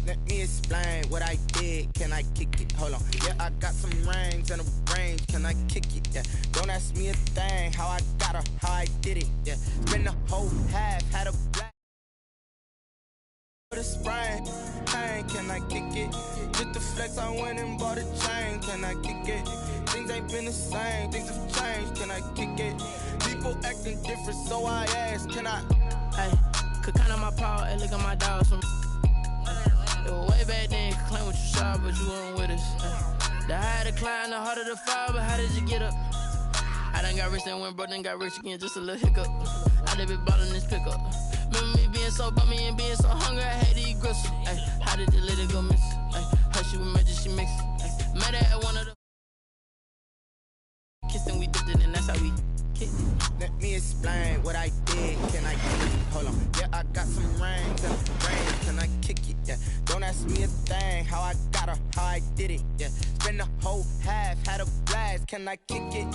Let me explain what I did. Can I kick it? Hold on. Yeah, I got some rings and a range. Can I kick it? Yeah. Don't ask me a thing. How I got her, how I did it. Yeah. Spend the whole half, had a black. For the sprain, pain. Can I kick it? Just the flex, I went and bought a chain. Can I kick it? Things ain't been the same. Things have changed. Can I kick it? People acting different, so I ask. Can I? Hey, could count on my power and look at my dogs from. Way back then, you could claim what you saw, but you weren't with us. The higher the climb, the harder the fall, but how did you get up? I done got rich and went broke, then got rich again, just a little hiccup. I done been ballin' this pickup. Remember me being so bummy and being so hungry, I had to eat gristle. Ay, how did the lady go miss? Ay, how she was magic, she mixed. Met her at one of the kissed and we dipped it, and that's how we kicked it. Let me explain what I did. Can I kick it? Hold on. Yeah, I got some rings and a range. Can I kick it? Yeah. Don't ask me a thing. How I got her, how I did it. Yeah. Spend the whole half, had a blast. Can I kick it?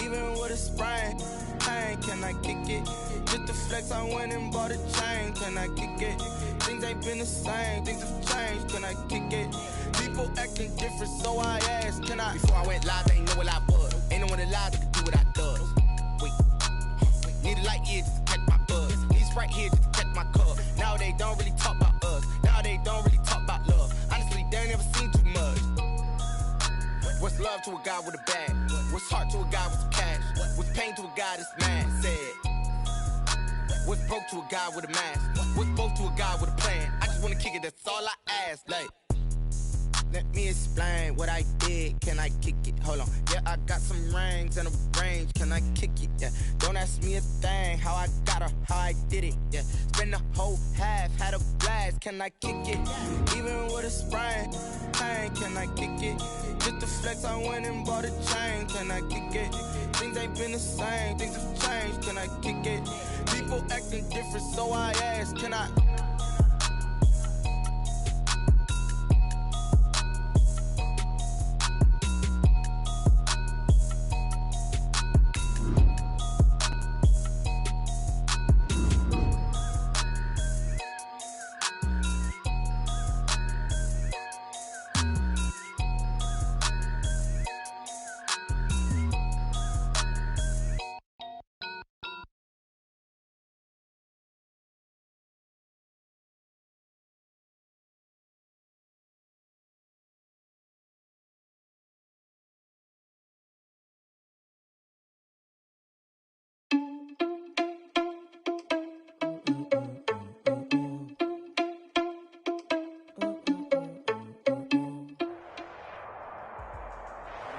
Even with a sprain, pain. Can I kick it? Just the flex, I went and bought a chain. Can I kick it? Things ain't been the same. Things have changed. Can I kick it? People acting different, so I ask. Can I? Before I went live, they ain't know what I was. Ain't no one alive that could do what I does. Need a light here just to catch my buzz. Need Sprite here just to catch my cup. Now they don't really talk about us. Now they don't really talk about love. Honestly, they ain't never seen too much. What's love to a guy with a bag? What's heart to a guy with some cash? What's pain to a guy that's mad? Said. What's broke to a guy with a mask? What's both to a guy with a plan? I just wanna kick it, that's all I ask. Like, let me explain what I did. Can I kick it? Hold on. Yeah, I got some rings and a range. Can I kick it? Yeah. Don't ask me a thing. How I got her, how I did it. Yeah. Spend the whole half, had a blast. Can I kick it? Even with a sprain, pain. Can I kick it? Just the flex, I went and bought a chain. Can I kick it? Things ain't been the same. Things have changed. Can I kick it? People acting different, so I ask. Can I?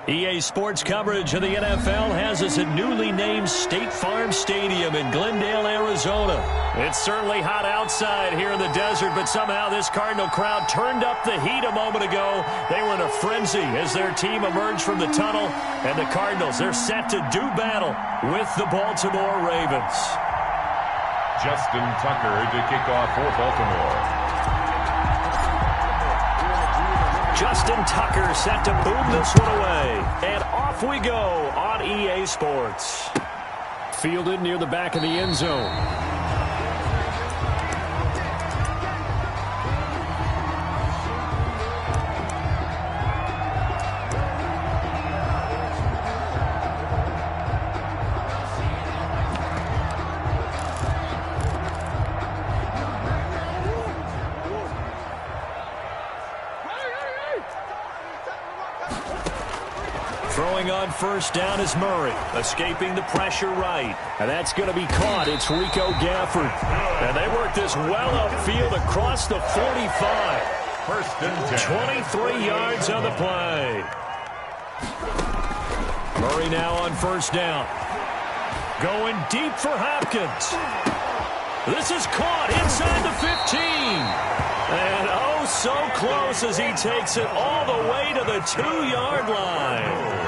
EA Sports coverage of the NFL has us at newly named State Farm Stadium in Glendale, Arizona. It's certainly hot outside here in the desert, but somehow this Cardinal crowd turned up the heat a moment ago. They were in a frenzy as their team emerged from the tunnel, and the Cardinals, they're set to do battle with the Baltimore Ravens. Justin Tucker to kick off for Baltimore. Justin Tucker set to boom this one away. And off we go on EA Sports. Fielded near the back of the end zone. Throwing on first down is Murray, escaping the pressure right. And that's going to be caught. It's Rico Gafford. And they work this well upfield across the 45. First and 10. 23 yards on the play. Murray now on first down. Going deep for Hopkins. This is caught inside the 15. And oh, so close as he takes it all the way to the 2-yard line.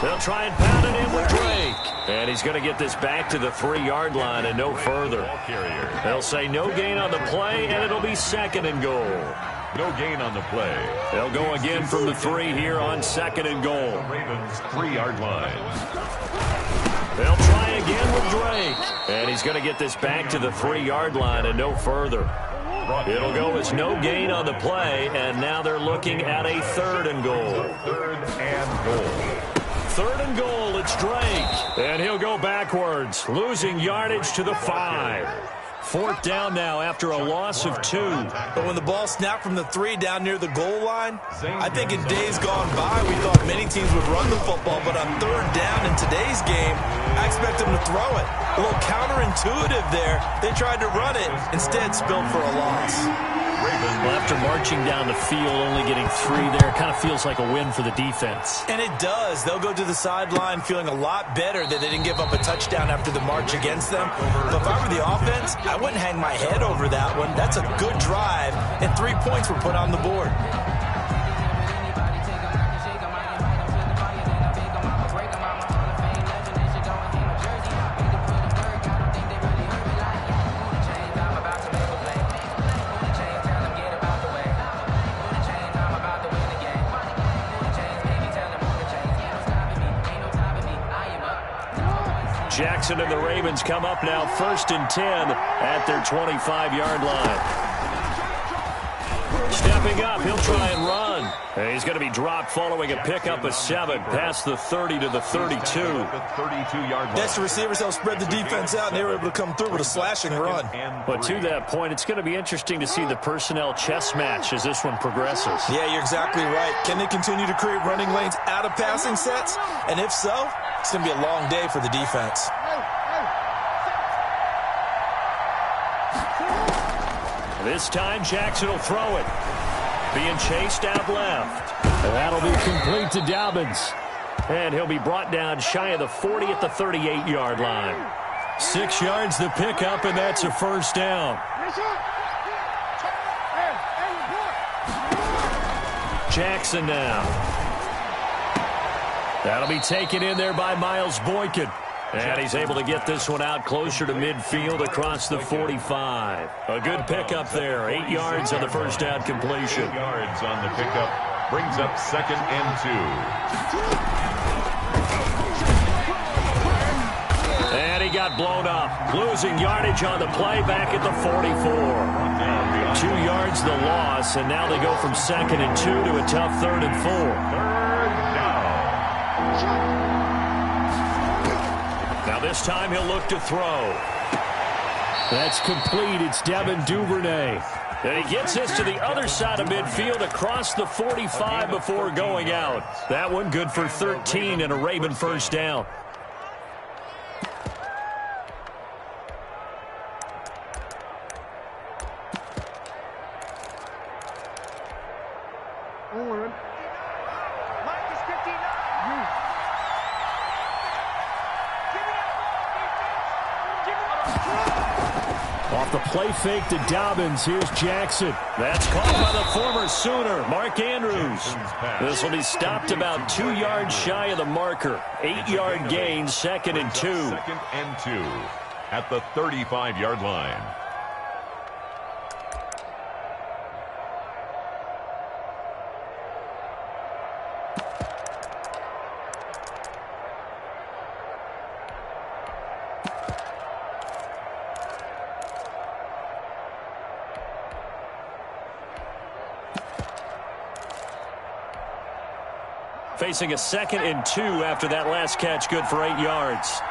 They'll try and pound it in with Drake. And he's going to get this back to the 3-yard line and no further. They'll say no gain on the play, and it'll be second and goal. No gain on the play. They'll go again from the 3 here on second and goal. Ravens 3-yard line. They'll try again with Drake. And he's going to get this back to the 3-yard line and no further. It'll go as no gain on the play, and now they're looking at a 3rd and goal. 3rd and goal. 3rd and goal, it's Drake. And he'll go backwards, losing yardage to the 5. 4th down now after a loss of 2. But when the ball snapped from the 3 down near the goal line, I think in days gone by, we thought many teams would run the football, but on 3rd down in today's game, I expect them to throw it. A little counterintuitive there. They tried to run it, instead spilled for a loss. Well, after marching down the field, only getting 3 there, it kind of feels like a win for the defense. And it does. They'll go to the sideline feeling a lot better that they didn't give up a touchdown after the march against them. But if I were the offense, I wouldn't hang my head over that one. That's a good drive, and 3 points were put on the board. Jackson and the Ravens come up now 1st and 10 at their 25-yard line. Stepping up, he'll try and run. And he's going to be dropped following a pickup of 7 past the 30 to the 32. Next, the receivers helped spread the defense out, and they were able to come through with a slashing run. But to that point, it's going to be interesting to see the personnel chess match as this one progresses. Yeah, you're exactly right. Can they continue to create running lanes out of passing sets? And if so, it's going to be a long day for the defense. This time, Jackson will throw it. Being chased out left. And that'll be complete to Dobbins. And he'll be brought down shy of the 40 at the 38-yard line. 6 yards the pickup, and that's a 1st down. Jackson now. That'll be taken in there by Miles Boykin. And he's able to get this one out closer to midfield across the 45. A good pickup there. 8 yards on the 1st down completion. 8 yards on the pickup. Brings up 2nd and 2. And he got blown up. Losing yardage on the play back at the 44. 2 yards the loss, and now they go from 2nd and 2 to a tough 3rd and 4. 3rd down. Now this time he'll look to throw. That's complete. It's Devin Duvernay. And he gets this to the other side of midfield across the 45 before going out. That one good for 13 and a Raven 1st down. Off the play fake to Dobbins. Here's Jackson. That's caught by the former Sooner, Mark Andrews. This will be stopped about 2 yards shy of the marker. 8-yard gain, 2nd and 2. 2nd and 2 at the 35-yard line. Facing a 2nd and 2 after that last catch, good for 8 yards.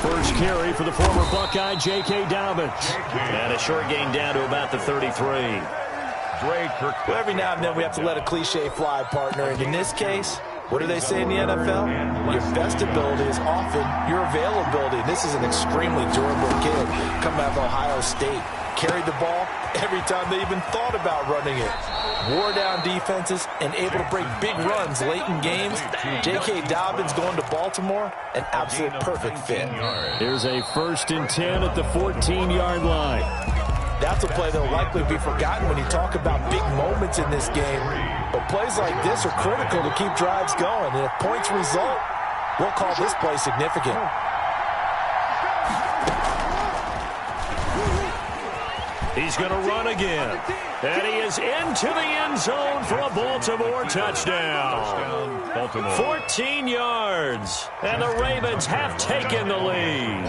First carry for the former Buckeye, J.K. Dobbins. And a short gain down to about the 33. Well, every now and then we have to let a cliche fly, partner. And in this case, what do they say in the NFL? Your best ability is often your availability. This is an extremely durable kid coming out of Ohio State. Carried the ball every time they even thought about running it. Wore down defenses and able to break big runs late in games. J.K. Dobbins going to Baltimore, an absolute perfect fit. Here's a 1st and 10 at the 14-yard line. That's a play that will likely be forgotten when you talk about big moments in this game. But plays like this are critical to keep drives going. And if points result, we'll call this play significant. He's going to run again. And he is into the end zone for a Baltimore touchdown. 14 yards. And the Ravens have taken the lead.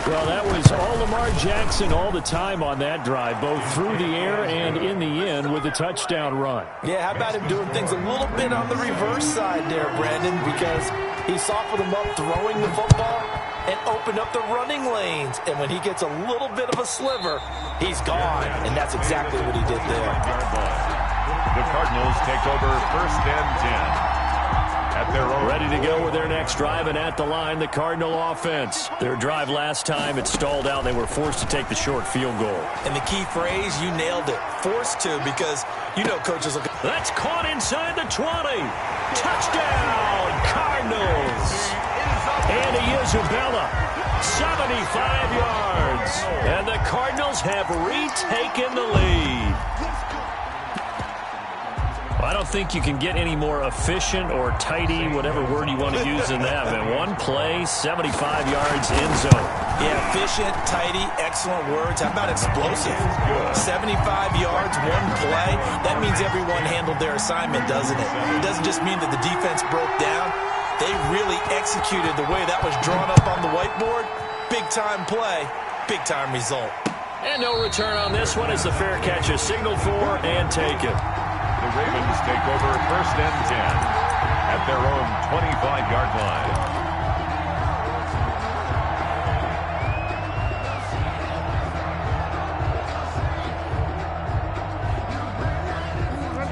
Well, that was all Lamar Jackson all the time on that drive, both through the air and in the end with a touchdown run. Yeah, how about him doing things a little bit on the reverse side there, Brandon, because he softened him up throwing the football and opened up the running lanes. And when he gets a little bit of a sliver, he's gone. And that's exactly what he did there. The Cardinals take over 1st and 10. At their own. Ready to go with their next drive, and at the line, the Cardinal offense. Their drive last time, it stalled out. They were forced to take the short field goal. And the key phrase, you nailed it. Forced to, because you know coaches will... That's caught inside the 20. Touchdown, Cardinals. Andy Isabella, 75 yards. And the Cardinals have retaken the lead. I don't think you can get any more efficient or tidy, whatever word you want to use in that. Man, one play, 75 yards end zone. Yeah, efficient, tidy, excellent words. How about explosive? 75 yards, one play. That means everyone handled their assignment, doesn't it? It doesn't just mean that the defense broke down. They really executed the way that was drawn up on the whiteboard. Big-time play, big-time result. And no return on this one as the fair catch is signaled for and taken. The Ravens take over 1st and 10 at their own 25-yard line.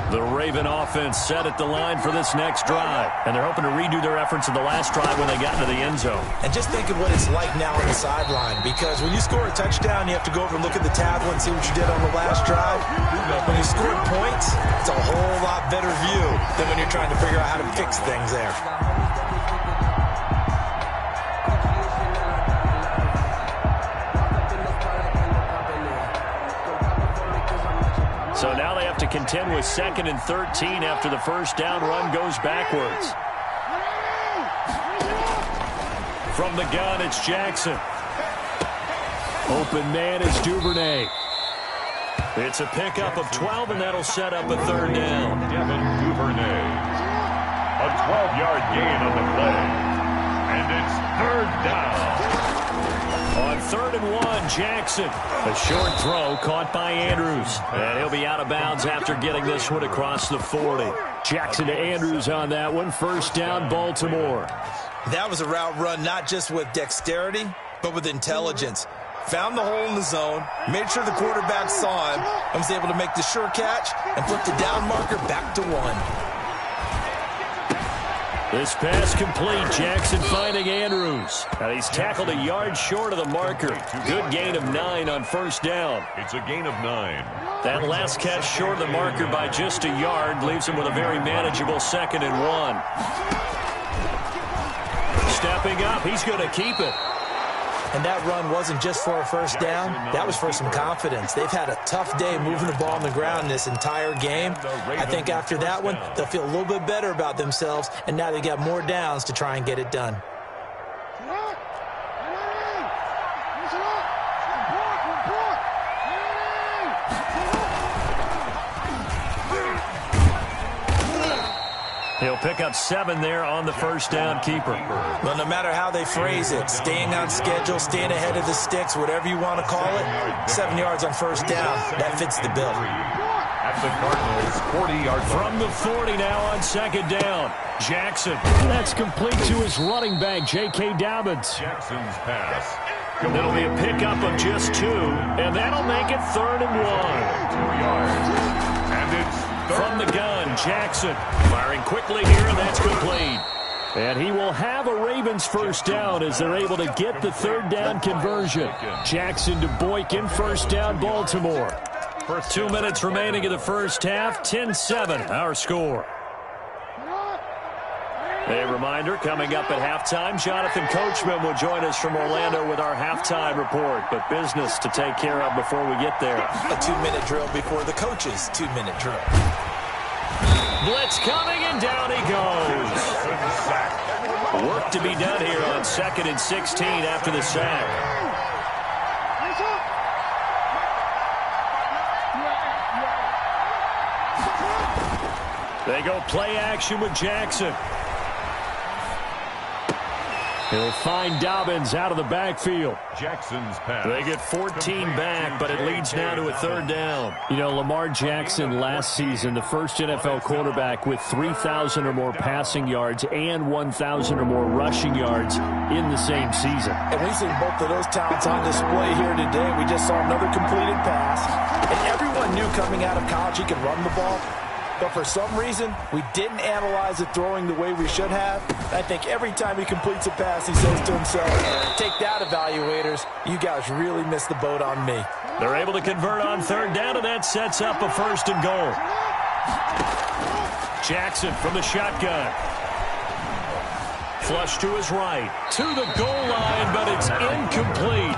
The Raven offense set at the line for this next drive, and they're hoping to redo their efforts in the last drive when they got into the end zone. And just think of what it's like now on the sideline, because when you score a touchdown, you have to go over and look at the tablet and see what you did on the last drive. When you score points, it's a whole lot better view than when you're trying to figure out how to fix things there. So now they have to contend with 2nd and 13 after the first down run goes backwards. From the gun, it's Jackson. Open man is Duvernay. It's a pickup of 12, and that'll set up a 3rd down. Devin Duvernay. A 12-yard gain on the play. And it's 3rd down. On 3rd and 1, Jackson. A short throw caught by Andrews. And he'll be out of bounds after getting this one across the 40. Jackson to Andrews on that one. 1st down, Baltimore. That was a route run not just with dexterity, but with intelligence. Found the hole in the zone, made sure the quarterback saw him, and was able to make the sure catch and flip the down marker back to 1. This pass complete. Jackson finding Andrews. And he's tackled a yard short of the marker. Good gain of 9 on 1st down. It's a gain of 9. That last catch short of the marker by just a yard leaves him with a very manageable 2nd and 1. Stepping up, he's going to keep it. And that run wasn't just for a 1st down. That was for some confidence. They've had a tough day moving the ball on the ground this entire game. I think after that one, they'll feel a little bit better about themselves, and now they got more downs to try and get it done. He'll pick up 7 there on the 1st down keeper. Well, no matter how they phrase it, staying on schedule, staying ahead of the sticks, whatever you want to call it, 7 yards on 1st down, that fits the bill. At the Cardinals' 40-yard line. From the 40 now on 2nd down. Jackson. That's complete to his running back, J.K. Dobbins. Jackson's pass. It'll be a pickup of just 2, and that'll make it 3rd and 1. 2 yards. And it's from the gun, Jackson firing quickly here, and that's complete. And he will have a Ravens 1st down as they're able to get the 3rd down conversion. Jackson to Boykin, 1st down, Baltimore. 2 minutes remaining in the 1st half, 10-7 our score. A reminder, coming up at halftime, Jonathan Coachman will join us from Orlando with our halftime report, but business to take care of before we get there. A 2-minute drill before the coach's 2-minute drill. Blitz coming, and down he goes. Work to be done here on 2nd and 16 after the sack. They go play action with Jackson. He'll find Dobbins out of the backfield. Jackson's pass. They get 14 back, but it leads now to a third down. You know, Lamar Jackson last season, the first NFL quarterback with 3,000 or more passing yards and 1,000 or more rushing yards in the same season. And we've seen both of those talents on display here today. We just saw another completed pass. And everyone knew coming out of college he could run the ball. But for some reason, we didn't analyze it throwing the way we should have. I think every time he completes a pass, he says to himself, take that, evaluators. You guys really missed the boat on me. They're able to convert on third down, and that sets up a first and goal. Jackson from the shotgun. Flush to his right. To the goal line, but it's incomplete.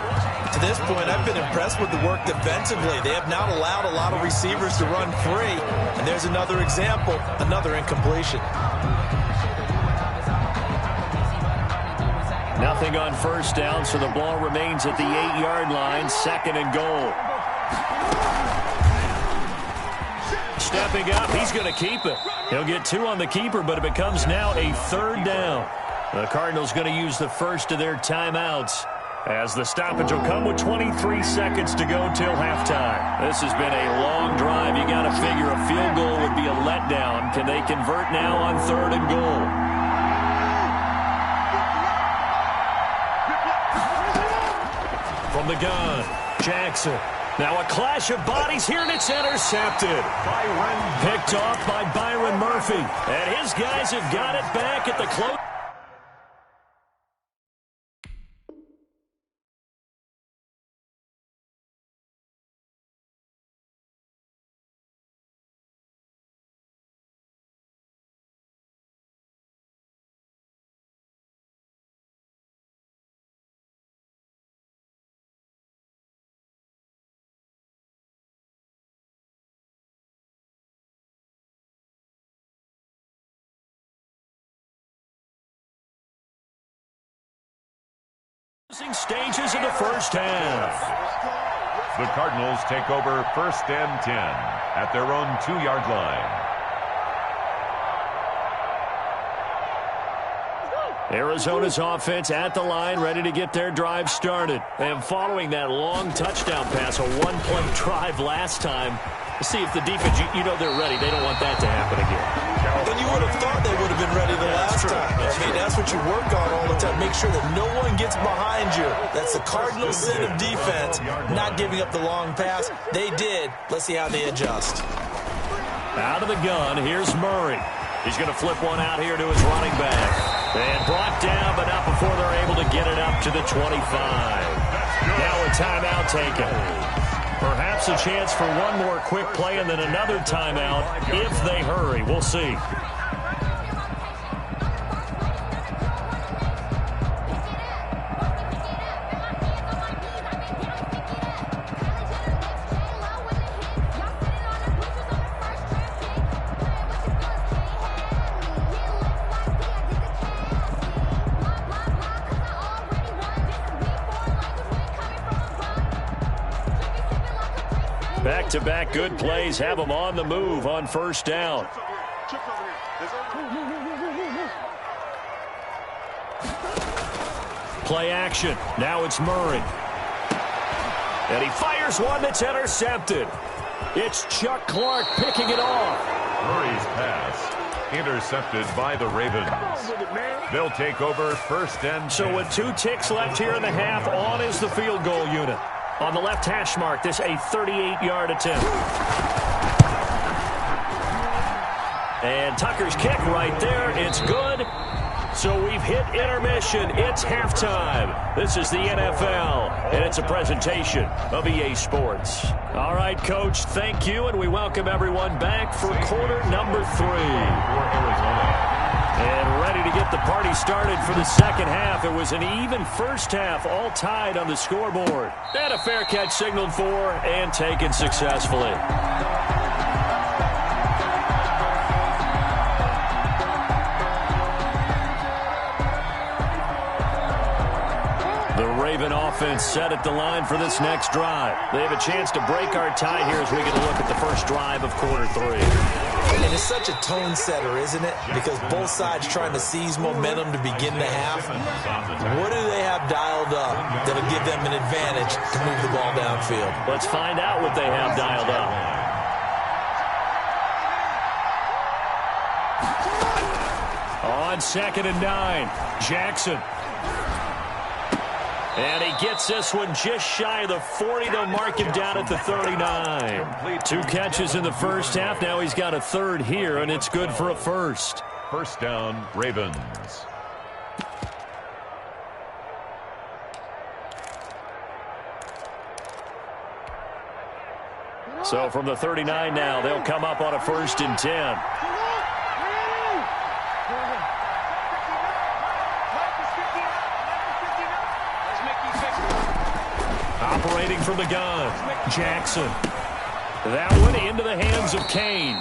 To this point, I've been impressed with the work defensively. They have not allowed a lot of receivers to run free. And there's another example, another incompletion. Nothing on first down, so the ball remains at the 8-yard line, second and goal. Stepping up, he's going to keep it. He'll get 2 on the keeper, but it becomes now a third down. The Cardinals going to use the first of their timeouts, as the stoppage will come with 23 seconds to go till halftime. This has been a long drive. You got to figure a field goal would be a letdown. Can they convert now on third and goal? From the gun, Jackson. Now a clash of bodies here, and it's intercepted. Picked off by Byron Murphy. And his guys have got it back at the close. Stages of the first half. The Cardinals take over first and 10 at their own 2-yard line. Arizona's offense at the line, ready to get their drive started. And following that long touchdown pass, a one-play drive last time, see if the defense, you know they're ready. They don't want that to happen again. Then you would have thought they would have been ready the last time. I mean, that's what you work on all the time. Make sure that no one gets behind you. That's the Cardinals' sin of defense, not giving up the long pass. They did. Let's see how they adjust. Out of the gun, here's Murray. He's going to flip one out here to his running back. And brought down, but not before they're able to get it up to the 25. Now a timeout taken. Perhaps a chance for one more quick play and then another timeout if they hurry. We'll see. Back-to-back good plays have them on the move on first down. Play action. Now it's Murray. And he fires one that's intercepted. It's Chuck Clark picking it off. Murray's pass intercepted by the Ravens. They'll take over first and 10. So with 2 ticks left here in the half, on is the field goal unit. On the left hash mark, this a 38-yard attempt. And Tucker's kick right there. It's good. So we've hit intermission. It's halftime. This is the NFL, and it's a presentation of EA Sports. All right, Coach, thank you, and we welcome everyone back for quarter number 3. And ready to get the party started for the second half. It was an even first half, all tied on the scoreboard. And a fair catch signaled for and taken successfully. The Raven offense set at the line for this next drive. They have a chance to break our tie here as we get a look at the first drive of quarter 3. And it's such a tone setter, isn't it? Because both sides trying to seize momentum to begin the half. What do they have dialed up that'll give them an advantage to move the ball downfield? Let's find out what they have dialed up. On 2nd and 9, Jackson. And he gets this one just shy of the 40. They'll mark him down at the 39. 2 catches in the first half. Now he's got a third here, and it's good for a first. First down, Ravens. So from the 39 now, they'll come up on a 1st and 10. Operating from the gun, Jackson. That one into the hands of Kane.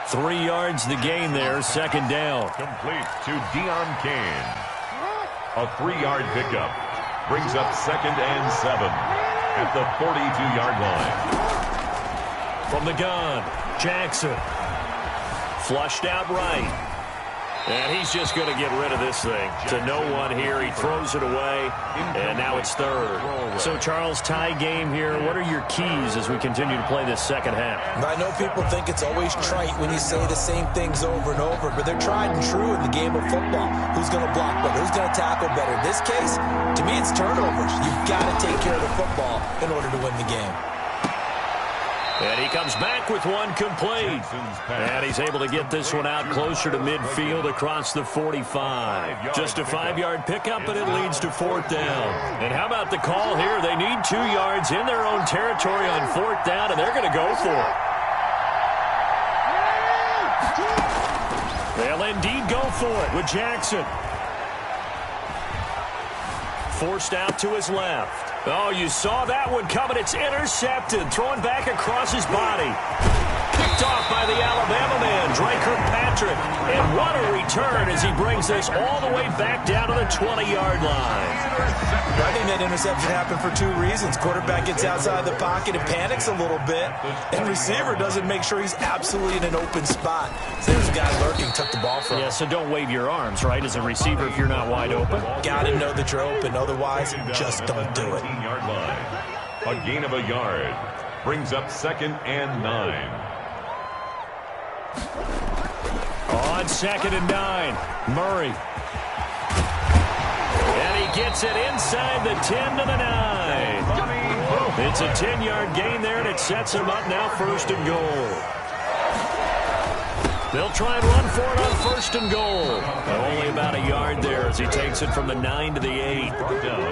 3 yards the gain there, 2nd down. Complete to Deon Kane. A 3-yard pickup. Brings up 2nd and 7 at the 42-yard line. From the gun, Jackson. Flushed out right. And he's just going to get rid of this thing to no one here. He throws it away, and now it's 3rd. So, Charles, tie game here. What are your keys as we continue to play this second half? I know people think it's always trite when you say the same things over and over, but they're tried and true in the game of football. Who's going to block better? Who's going to tackle better? In this case, to me, it's turnovers. You've got to take care of the football in order to win the game. And he comes back with one complete. And he's able to get this one out closer to midfield across the 45. Just a 5-yard pickup, and it leads to 4th down. And how about the call here? They need 2 yards in their own territory on 4th down, and they're going to go for it. They'll indeed go for it with Jackson. Forced out to his left. Oh, you saw that one coming. It's intercepted. Thrown back across his body. Picked off by the Alabama man, Drake Kirkpatrick. And what a return as he brings this all the way back down to the 20-yard line. I think that interception happened for 2 reasons. Quarterback gets outside the pocket and panics a little bit. And receiver doesn't make sure he's absolutely in an open spot. So there's a guy lurking, took the ball from him. Yeah, so don't wave your arms, right, as a receiver if you're not wide open. Got to know that you're open. Otherwise, just don't do it. Yard line. A gain of a yard. Brings up 2nd and 9. On 2nd and 9, Murray. And he gets it inside the 10 to the 9. It's a 10-yard gain there, and it sets him up now 1st and goal. They'll try and run for it on 1st and goal. Only about a yard there as he takes it from the 9 to the 8.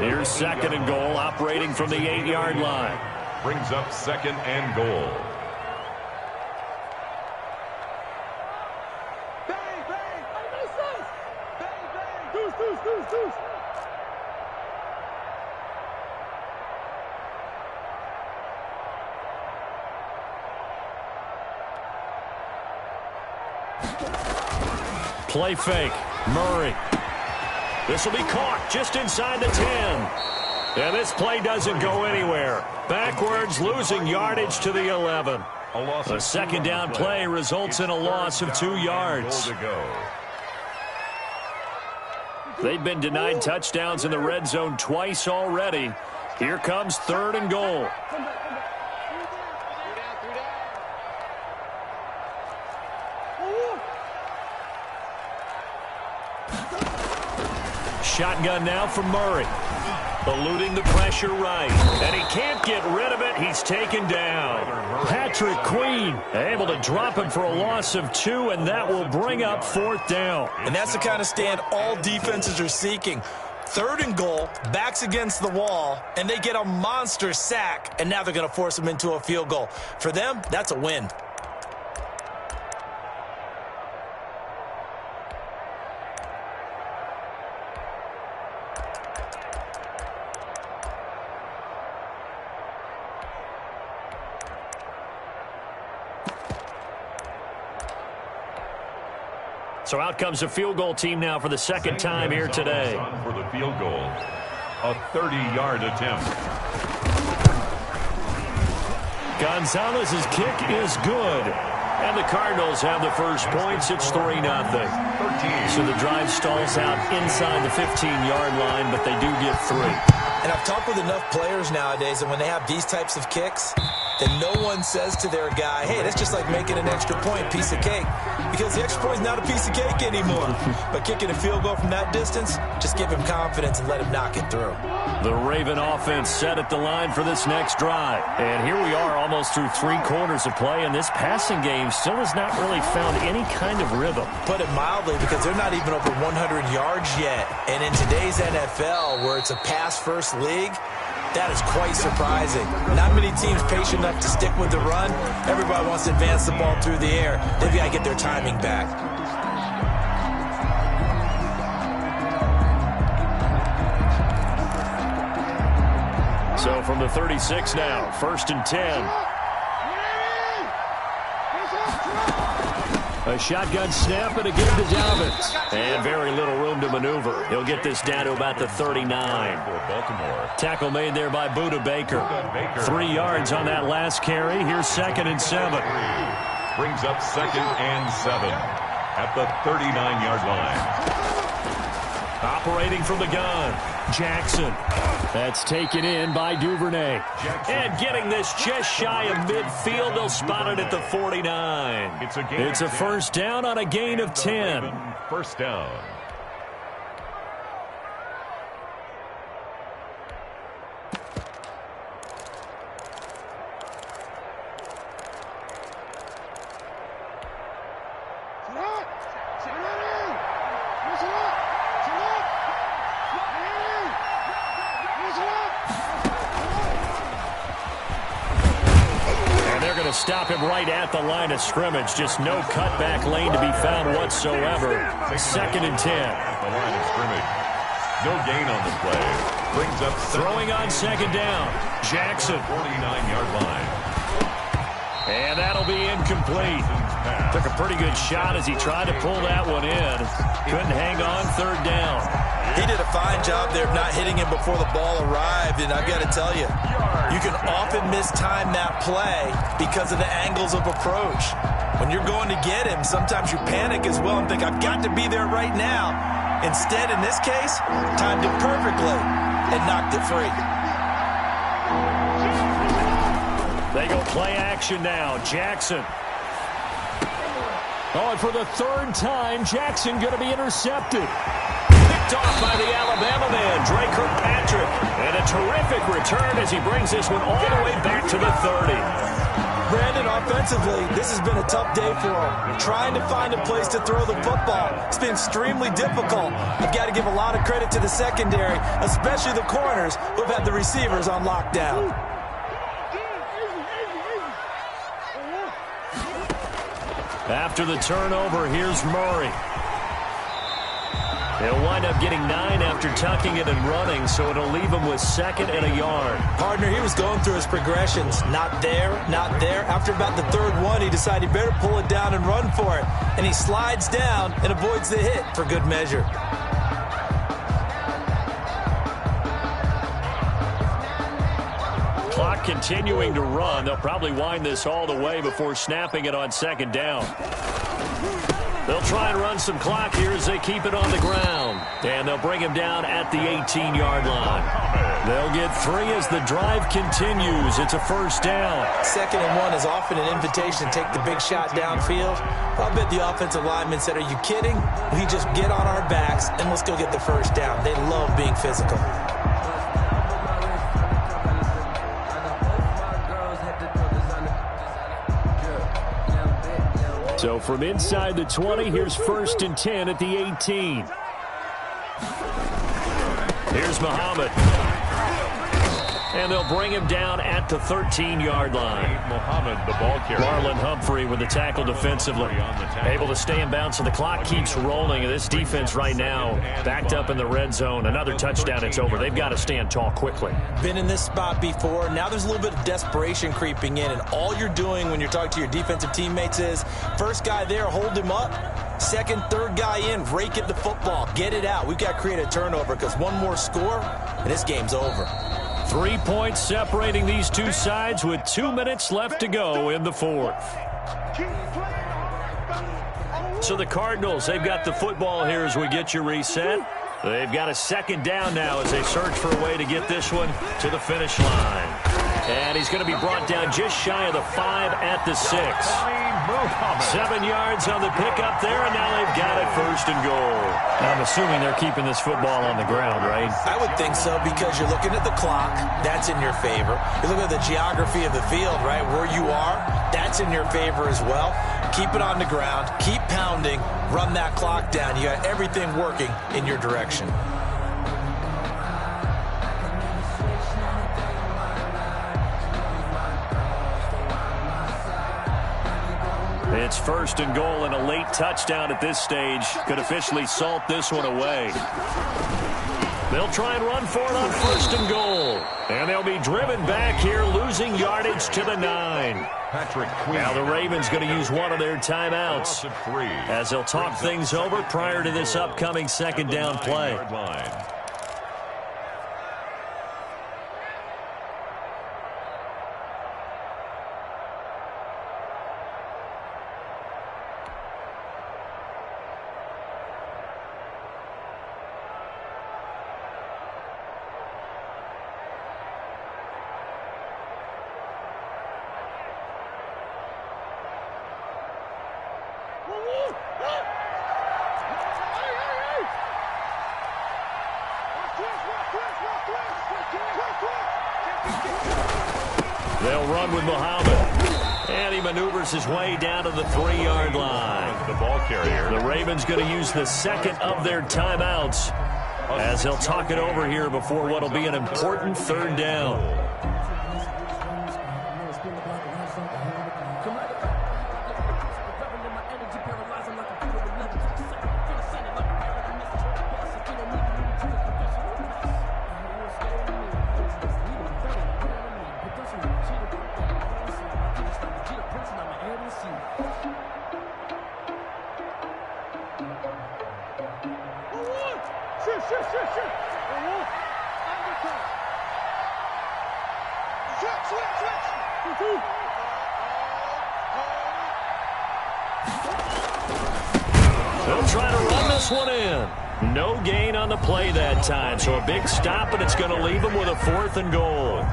Here's 2nd and goal, operating from the 8-yard line. Brings up 2nd and goal. Play fake. Murray. This will be caught just inside the 10. And this play doesn't go anywhere. Backwards, losing yardage to the 11. A 2nd down play results in a loss of 2 yards. They've been denied touchdowns in the red zone twice already. Here comes 3rd and goal. Shotgun now from Murray. Eluding the pressure right. And he can't get rid of it. He's taken down. Patrick Queen able to drop him for a loss of 2, and that will bring up 4th down. And that's the kind of stand all defenses are seeking. 3rd and goal, backs against the wall, and they get a monster sack, and now they're going to force him into a field goal. For them, that's a win. So out comes the field goal team now for the 2nd time here today. For the field goal, a 30-yard attempt. Gonzalez's kick is good. And the Cardinals have the first points. It's 3-0. So the drive stalls out inside the 15-yard line, but they do get 3. And I've talked with enough players nowadays that when they have these types of kicks, then no one says to their guy, hey, that's just like making an extra point, piece of cake. Because the extra point is not a piece of cake anymore. But kicking a field goal from that distance, just give him confidence and let him knock it through. The Raven offense set at the line for this next drive. And here we are almost through 3 quarters of play, and this passing game still has not really found any kind of rhythm. Put it mildly, because they're not even over 100 yards yet. And in today's NFL, where it's a pass-first league, that is quite surprising. Not many teams patient enough to stick with the run. Everybody wants to advance the ball through the air. They've got to get their timing back. So from the 36 now, 1st and 10. A shotgun snap and again to Dobbins. And very little room to maneuver. He'll get this down to about the 39. Tackle made there by Buda Baker. 3 yards on that last carry. Here's 2nd and 7. Brings up 2nd and 7 at the 39-yard line. Operating from the gun, Jackson. That's taken in by Duvernay. And getting this just shy of midfield, they'll spot it at the 49. It's a first down on a gain of 10. First down. Stop him right at the line of scrimmage. Just no cutback lane to be found whatsoever. 2nd and 10. The line of scrimmage. No gain on the play. Brings up throwing on 2nd down. Jackson. 49-yard line. And that'll be incomplete. Took a pretty good shot as he tried to pull that one in. Couldn't hang on 3rd down. He did a fine job there of not hitting him before the ball arrived, and I've got to tell you, you can often mistime that play because of the angles of approach. When you're going to get him, sometimes you panic as well and think, I've got to be there right now. Instead, in this case, timed it perfectly and knocked it free. They go play action now. Jackson. Oh, and for the 3rd time, Jackson going to be intercepted. Picked off by the Alabama man, Dre Kirkpatrick. And a terrific return as he brings this one all the way back to the 30. Brandon, offensively, this has been a tough day for him. Trying to find a place to throw the football. It's been extremely difficult. I've got to give a lot of credit to the secondary, especially the corners who have had the receivers on lockdown. After the turnover, here's Murray. He'll wind up getting 9 after tucking it and running, so it'll leave him with 2nd and a yard. Partner, he was going through his progressions. Not there, not there. After about the 3rd one, he decided he better pull it down and run for it. And he slides down and avoids the hit for good measure. Clock continuing to run. They'll probably wind this all the way before snapping it on 2nd down. They'll try and run some clock here as they keep it on the ground. And they'll bring him down at the 18-yard line. They'll get 3 as the drive continues. It's a first down. 2nd and 1 is often an invitation to take the big shot downfield. I'll bet the offensive lineman said, are you kidding? We just get on our backs and let's go get the first down. They love being physical. So from inside the 20, here's 1st and 10 at the 18. Here's Muhammad. And they'll bring him down at the 13-yard line. Muhammad, the ball carrier. Marlon Humphrey with the tackle defensively. Able to stay in bounds, so the clock keeps rolling. And this defense right now backed up in the red zone. Another touchdown, it's over. They've got to stand tall quickly. Been in this spot before. Now there's a little bit of desperation creeping in. And all you're doing when you're talking to your defensive teammates is, first guy there, hold him up. 2nd, 3rd guy in, rake at the football. Get it out. We've got to create a turnover because one more score, and this game's over. 3 points separating these two sides with 2 minutes left to go in the 4th. So the Cardinals, they've got the football here as we get you reset. They've got a second down now as they search for a way to get this one to the finish line. And he's going to be brought down just shy of the 5 at the 6. 7 yards on the pickup there, and now they've got it 1st and goal. I'm assuming they're keeping this football on the ground, right? I would think so, because you're looking at the clock. That's in your favor. You're looking at the geography of the field, right? Where you are, that's in your favor as well. Keep it on the ground. Keep pounding. Run that clock down. You got everything working in your direction. It's 1st and goal, and a late touchdown at this stage could officially salt this one away. They'll try and run for it on 1st and goal. And they'll be driven back here, losing yardage to the 9. Now the Ravens going to use one of their timeouts as they'll talk things over prior to this upcoming 2nd down play. They'll run with Muhammad. And he maneuvers his way down to the 3-yard line. The ball carrier. The Ravens going to use the second of their timeouts as they'll talk it over here before what will be an important 3rd down. They'll try to run this one in. No gain on the play that time, so a big stop, and it's going to leave them with a 4th and goal.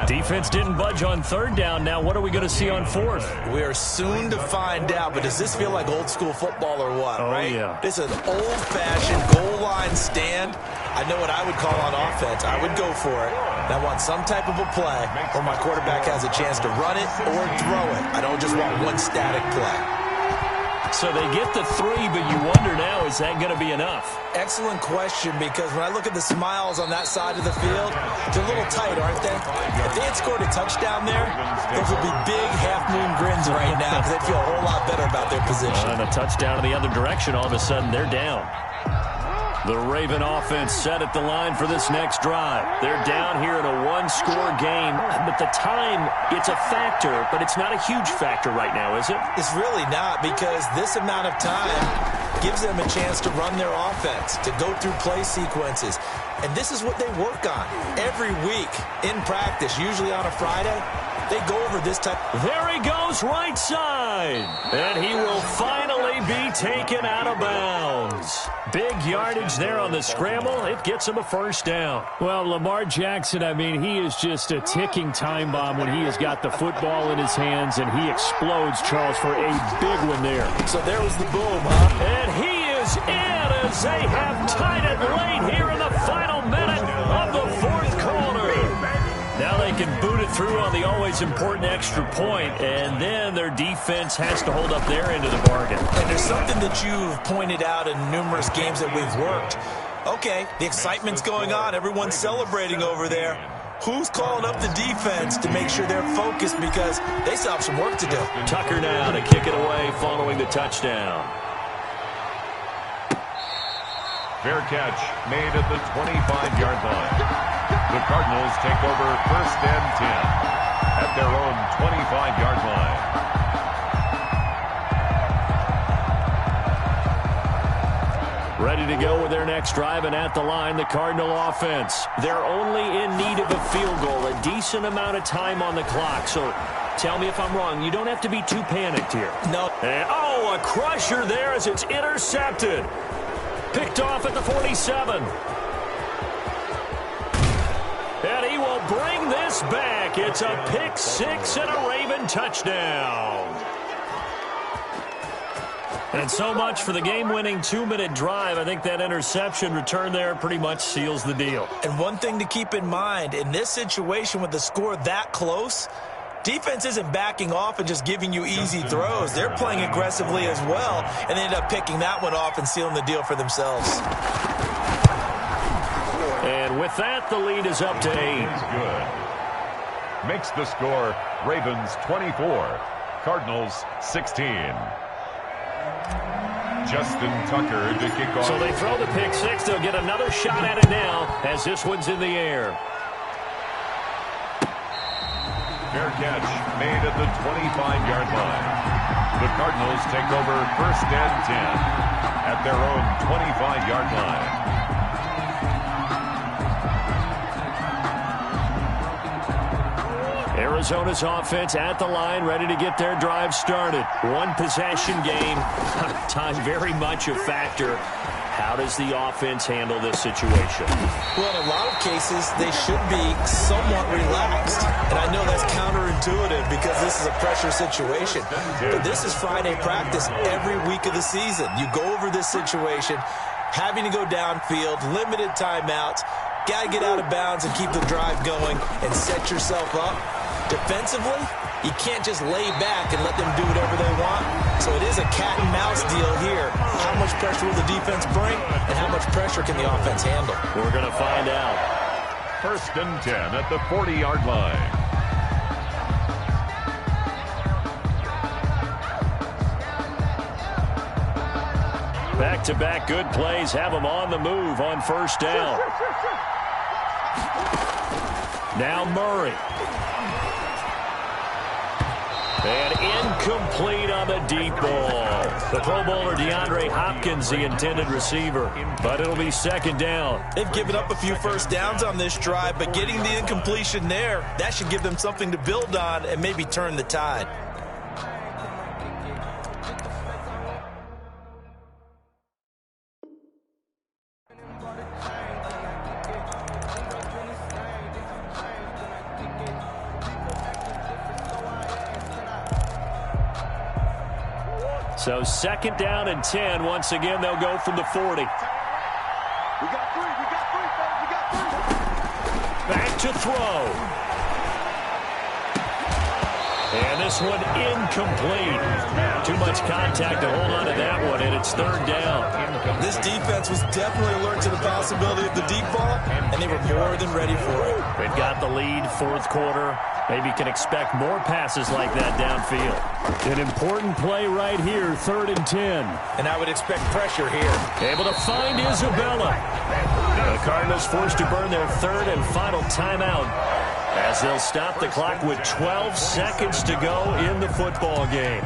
Defense didn't budge on 3rd down. Now what are we going to see on 4th? We are soon to find out, but does this feel like old school football or what, right? Yeah. This is an old-fashioned goal line stand. I know what I would call on offense. I would go for it. And I want some type of a play where my quarterback has a chance to run it or throw it. I don't just want one static play. So they get the 3, but you wonder now, is that going to be enough? Excellent question, because when I look at the smiles on that side of the field, they're a little tight, aren't they? If they had scored a touchdown there, those would be big half-moon grins right now, because they'd feel a whole lot better about their position. And a touchdown in the other direction, all of a sudden they're down. The Raven offense set at the line for this next drive. They're down here in a 1-score game, but the time, it's a factor, but it's not a huge factor right now, is it? It's really not, because this amount of time gives them a chance to run their offense, to go through play sequences. And this is what they work on every week in practice, usually on a Friday. They go over this type. There he goes, right side. And he will finally be taken out of bounds. Big yardage there on the scramble. It gets him a 1st down. Well, Lamar Jackson, I mean, he is just a ticking time bomb when he has got the football in his hands, and he explodes, Charles, for a big one there. So there was the boom, huh? And he is in as they have tied it late here in the final minute of the 4th quarter. Now they can boot it through on the always important extra point, and then their defense has to hold up their end of the bargain. And there's something that you've pointed out in numerous games that we've worked. Okay, the excitement's going on. Everyone's celebrating over there. Who's calling up the defense to make sure they're focused, because they still have some work to do? Tucker now to kick it away following the touchdown. Fair catch made at the 25-yard line. The Cardinals take over 1st and 10 at their own 25-yard line. Ready to go with their next drive, and at the line, the Cardinal offense. They're only in need of a field goal, a decent amount of time on the clock. So Tell me if I'm wrong. You don't have to be too panicked here. No. And, oh, a crusher there as it's intercepted. Picked off at the 47. And he will bring this back. It's a pick six and a Raven touchdown. And so much for the game-winning 2-minute drive. I think that interception return there pretty much seals the deal. And one thing to keep in mind, in this situation with the score that close, defense isn't backing off and just giving you easy throws. They're playing aggressively as well, and they end up picking that one off and sealing the deal for themselves. And with that, the lead is up to 8. Good. Makes the score Ravens 24, Cardinals 16. Justin Tucker to kick off. So they throw the pick six. They'll get another shot at it now as this one's in the air. Fair catch made at the 25-yard line. The Cardinals take over first and 10 at their own 25-yard line. Arizona's offense at the line, ready to get their drive started. One possession game. Time very much a factor. How does the offense handle this situation? Well, in a lot of cases, they should be somewhat relaxed. And I know that's counterintuitive because this is a pressure situation. But this is Friday practice every week of the season. You go over this situation, having to go downfield, limited timeouts, got to get out of bounds and keep the drive going and set yourself up. Defensively, you can't just lay back and let them do whatever they want. So it is a cat and mouse deal here. How much pressure will the defense bring, and how much pressure can the offense handle? We're going to find out. First and 10 at the 40-yard line. Back-to-back good plays have them on the move on first down. Now Murray. And incomplete on the deep ball. The Pro Bowler DeAndre Hopkins, the intended receiver. But it'll be second down. They've given up a few first downs on this drive, but getting the incompletion there, that should give them something to build on and maybe turn the tide. So second down and 10. Once again, they'll go from the 40. Back to throw. And this one incomplete. Too much contact to hold on to that one, and it's third down. This defense was definitely alert to the possibility of the deep ball, and they were more than ready for it. They've got the lead, fourth quarter. Maybe can expect more passes like that downfield. An important play right here, 3rd and 10. And I would expect pressure here. Able to find Isabella. The Cardinals forced to burn their third and final timeout as they'll stop the clock with 12 seconds to go in the football game.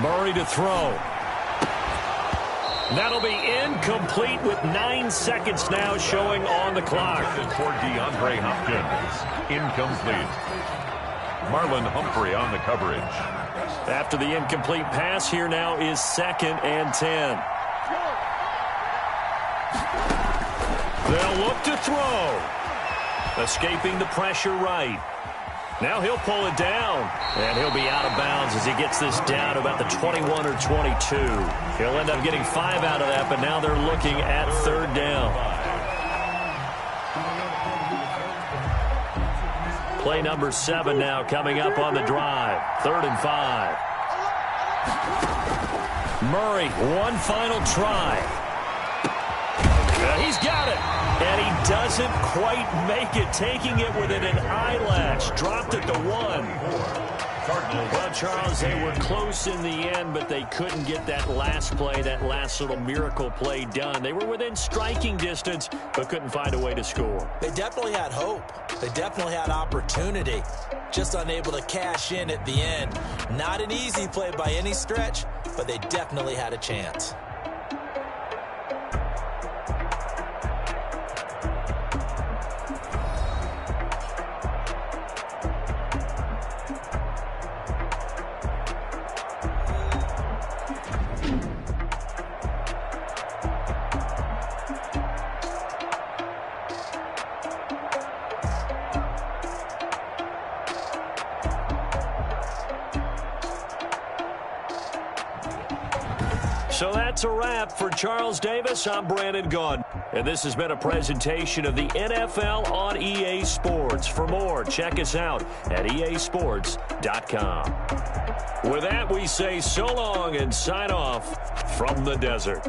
Murray to throw. That'll be incomplete with 9 seconds now showing on the clock. For DeAndre Hopkins. Incomplete. Marlon Humphrey on the coverage. After the incomplete pass, here now is 2nd and 10. They'll look to throw. Escaping the pressure right. Now he'll pull it down, and he'll be out of bounds as he gets this down to about the 21 or 22. He'll end up getting 5 out of that, but now they're looking at third down. Play number 7 now coming up on the drive. 3rd and 5. Murray, one final try. He's got it. And he doesn't quite make it, taking it within an eyelash. Dropped at the 1. Cardinals. Well, Charles, they were close in the end, but they couldn't get that last play, that last little miracle play done. They were within striking distance, but couldn't find a way to score. They definitely had hope. They definitely had opportunity. Just unable to cash in at the end. Not an easy play by any stretch, but they definitely had a chance. So that's a wrap for Charles Davis. I'm Brandon Gaudin. And this has been a presentation of the NFL on EA Sports. For more, check us out at easports.com. With that, we say so long and sign off from the desert.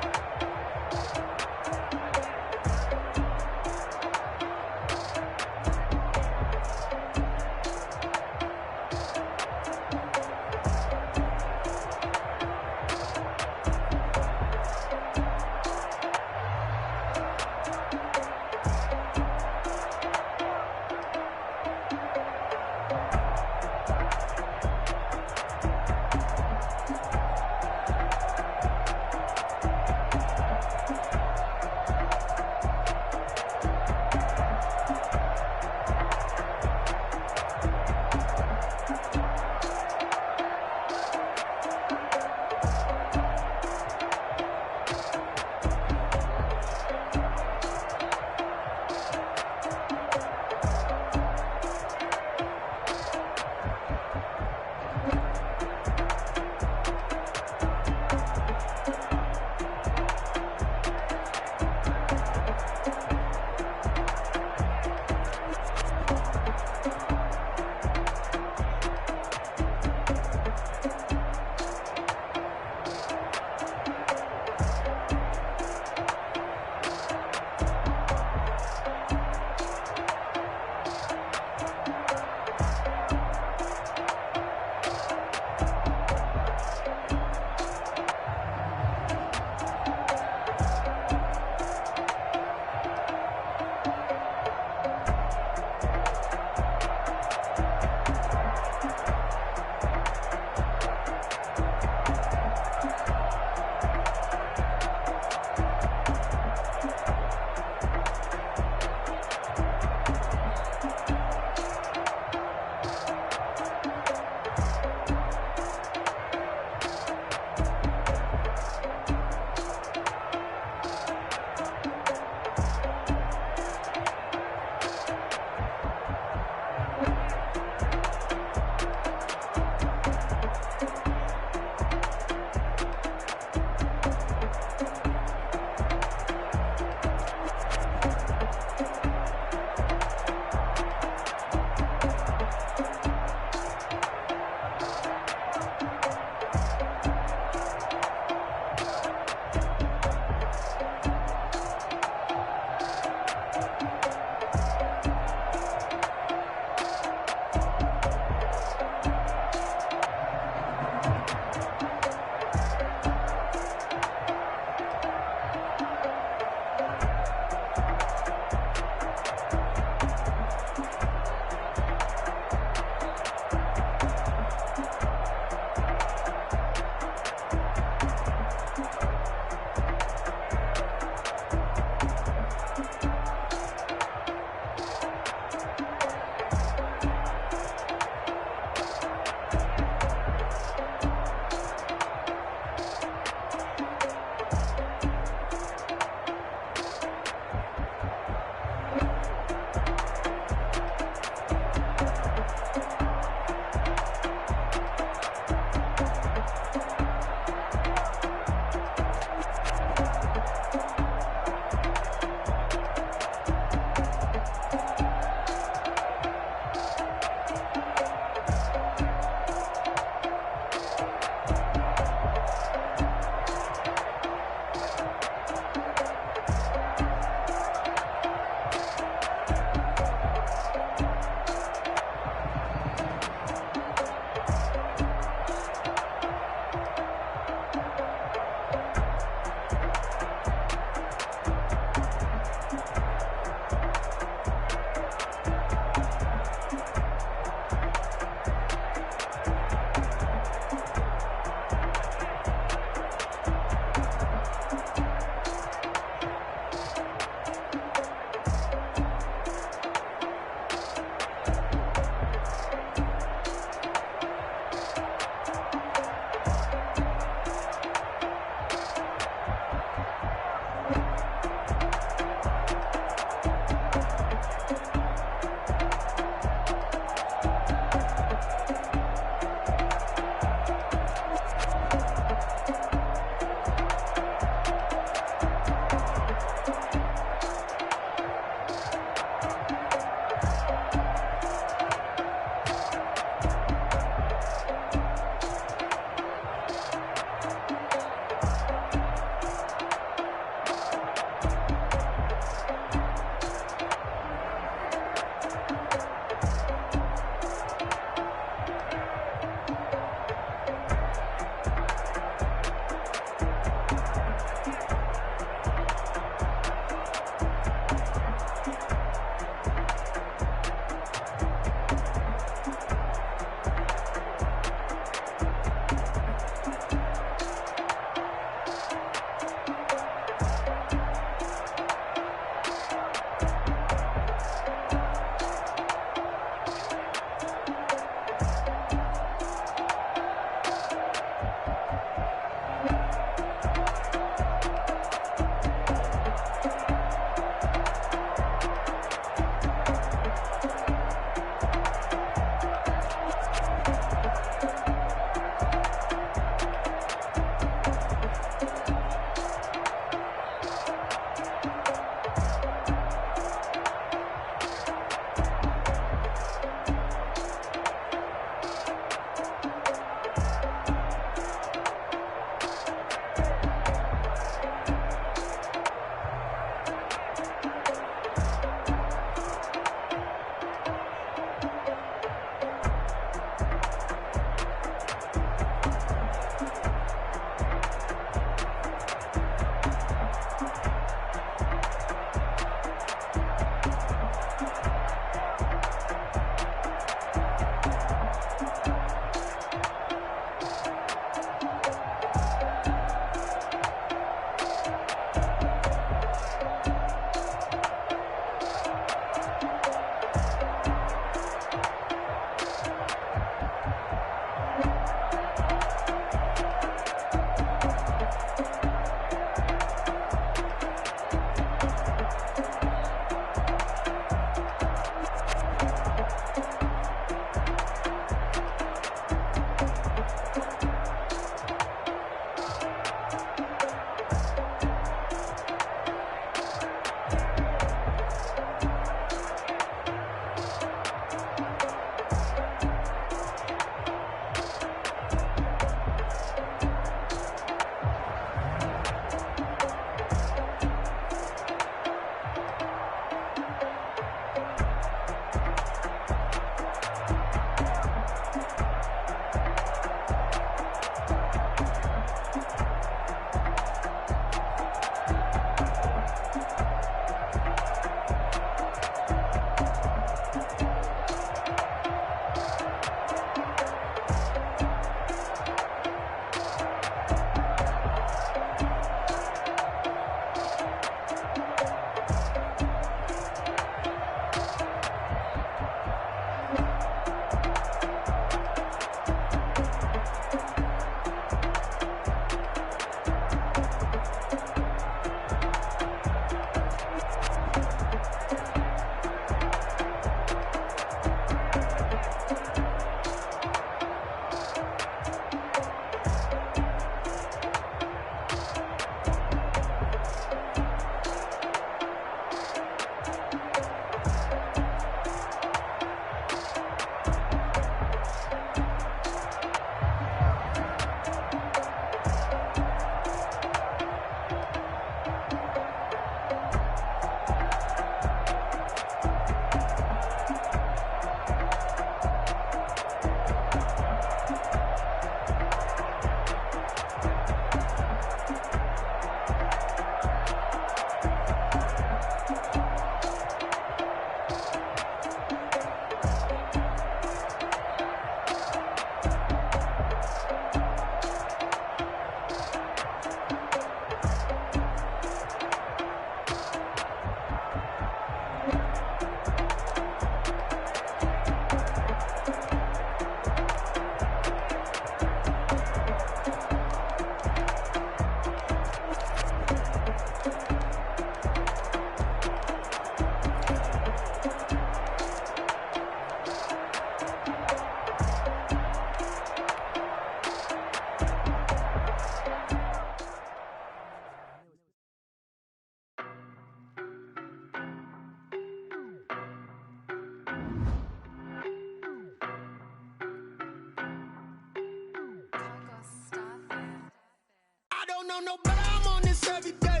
know no better, I'm on this every day.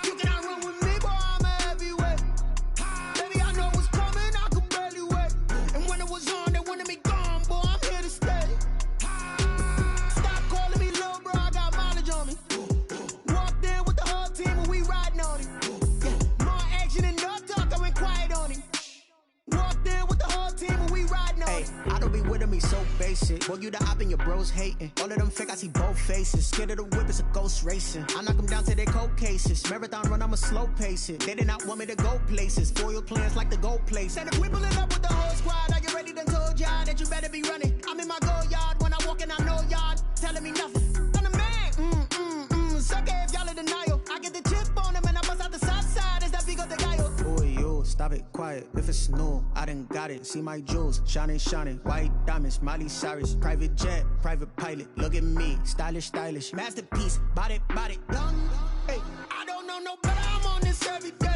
You cannot run with me, boy, I'm a heavyweight. Baby, I know what's coming, I could barely wait. And when it was on, they wanted me gone, boy, I'm here to stay. Stop calling me little bro, I got mileage on me. Walked in with the whole team and we riding on him. Yeah, more action and no talk, I went quiet on him. Walked in with the whole team and we riding on him. I don't be with him, he so basic. Boy, you the op and your bros hating. All of them fake, I see both faces. Scared of the whip, it's a ghost racing. I knock them down to their cold cases. Marathon run, I'ma slow pace it. They did not want me to go places. Foil plans like the gold place. And if we pulling up with the whole squad, I get ready to told y'all that you better be running. I'm in my go yard. When I walk in, I know y'all telling me nothing. I'm the man, sucker if y'all in denial. I get the chip on them and I bust out the south side. Is that big of the guy? Boy, yo, stop it, quiet. If it's new, I done got it. See my jewels, shining, white diamonds, Miley Cyrus, private jet, private pilot. Look at me, stylish, masterpiece, body, young. Hey, I don't know no better. I'm on this every day.